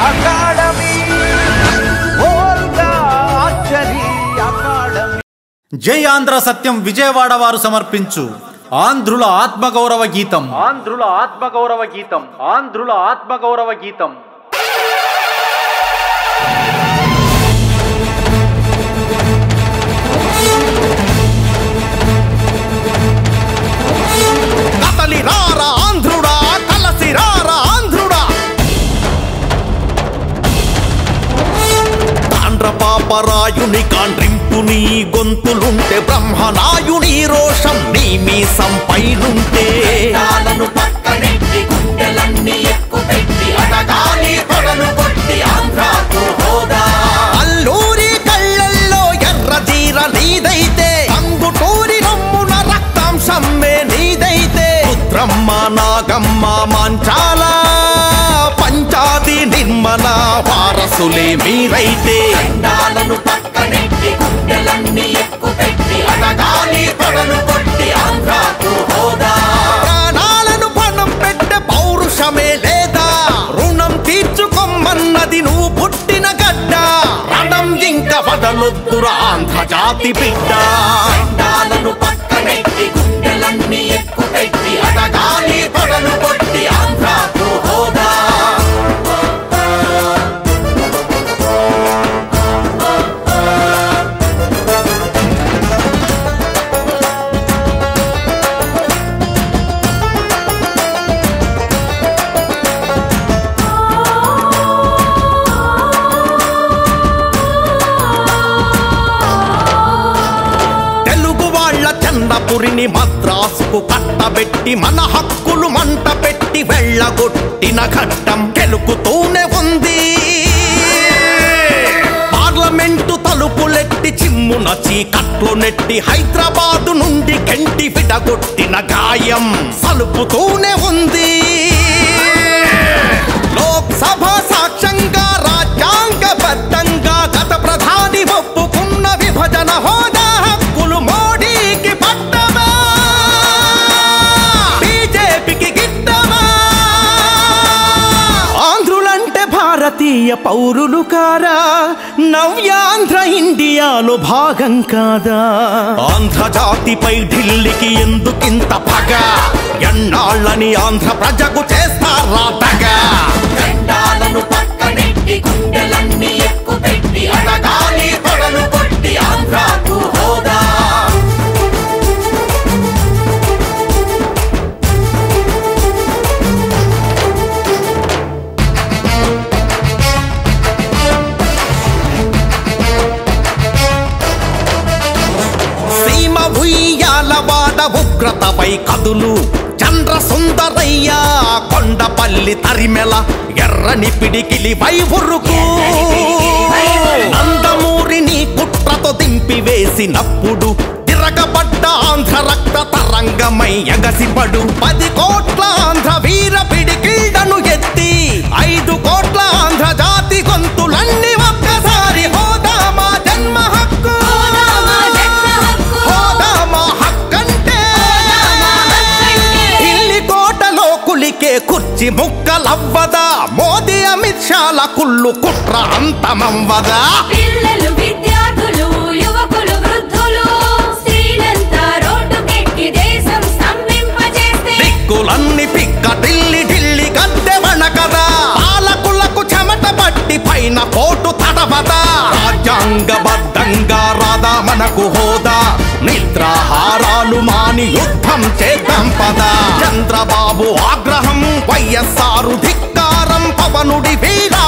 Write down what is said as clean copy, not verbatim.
Academy జై ఆంధ్ర సత్యం విజయవాడ వారు సమర్పించు ఆంధ్రుల ఆత్మగౌరవ గీతం. ఆంధ్రుల ఆత్మగౌరవ గీతం. ఆంధ్రుల ఆత్మగౌరవ గీతం. కదలి రారా ఆంధ్రుడా, కలసి రారా ఆంధ్రుడా. పాపరాయుని కాండ్రింపు నీ గొంతులుంటే, బ్రహ్మనాయుని రోషం నీ మీసం పైనుంటే, పక్కనెట్టి గుండెలన్నీ ఎక్కుపెట్టి అడగాలి తొడలు కొట్టి ఆంధ్రాకు హోదా. అల్లూరి కళ్ళల్లో ఎర్ర జీర నీదైతే, అంగుటూరి రమ్మున రక్తాంశమ్మే నీదైతే, రుద్రమ్మ నాగమ్మ మాంచాల పంచాది నిర్మల వారసులే మీరైతే, దండాలను పక్కనెట్టి గుండెలన్నీ ఎక్కుపెట్టి అడగాలి తొడలు కొట్టి ఆంధ్రాకు హోదా. ప్రాణాలను పణం పెట్టే పౌరుషమే లేదా, రుణం తీర్చుకోమన్నది నువ్వు పుట్టిన గడ్డ, రణం ఇంక వదలొద్దురా ఆంధ్ర జాతి బిడ్డ. దండాలను పక్కనెట్టి గుండెలన్నీ ఎక్కుపెట్టి అడగాలి తొడలు కొట్టి ఆంధ్రాకు హోదా. పురిని మద్రాసుకు కట్టబెట్టి మన హక్కులు మంట పెట్టి వెళ్ళగొట్టిన ఘట్టం గెలుకుతూనే ఉంది. పార్లమెంటు తలుపులెట్టి చిమ్మున చీకట్లు నెట్టి హైదరాబాదు నుండి గంటి విడగొట్టిన గాయం సలుపుతూనే ఉంది. లోక్సభ సాక్ష్యంగా రాజ్యాంగబద్ధంగా గత ప్రధాని ఒప్పుకున్న విభజన హోదా హక్కులు మోడీకి పట్టమా, బీజేపీకి గిట్టమా. ఆంధ్రులంటే భారతీయ పౌరులు కారా, నవ్యాంధ్ర ఇండియాలో భాగం కాదా. ఆంధ్ర జాతిపై ఢిల్లీకి ఎందుకింత పగ, ఎన్నాళ్ళని ఆంధ్ర ప్రజకు చేస్తారా దగ. దండాలను పక్కనెట్టి గుండెలన్నీ ఎక్కుపెట్టి అడగాలి తొడలు కొట్టి ఆంధ్రాకు హోదా. సీమ ఉయ్యాలవాడ ఉగ్రతపై కదులు, చంద్ర సుందరయ్య కొండపల్లి తరిమెల ఎర్రని పిడికిలి వై ఉరుకు. నందమూరిని కుట్రతో దింపివేసినప్పుడు తిరగబడ్డ ఆంధ్ర రక్త తరంగమై ఎగసిపడు. 10 కోట్ల ఆంధ్ర వీర పిడికిళ్లను ఎత్తి 5 కోట్ల ఆంధ్ర జాతి గొంతులన్నీ ఒక్కసారి హోదా మా జన్మ హక్కు, హోదా మా హక్కంటే. ఇల్లి కోటలో కులికే కుర్చీ ముక్కలవ్వదా, మోదీ అమిత్ షాల కుళ్ళు కుట్ర అంతమవ్వదా. పిల్లలు విద్యార్థులు యువకులు వృద్ధులు స్త్రీలంతా రోడ్డుకెక్కి దేశం స్తంభింపజేస్తే, దిక్కులన్నీ పిక్క ఢిల్లీ ఢిల్లీ గద్దె వణకదా. పాలకులకు చెమట పట్టి పైన పోటు తడవదా. రాజ్యాంగబద్ధంగా రాదా మనకు హోదా, నిద్రాహారాలు మాని యుద్ధం చేద్దాం పదా. చంద్రబాబు ఆగ్రహం, వైఎస్ఆర్ ధిక్కారం, పవనుడి వీరా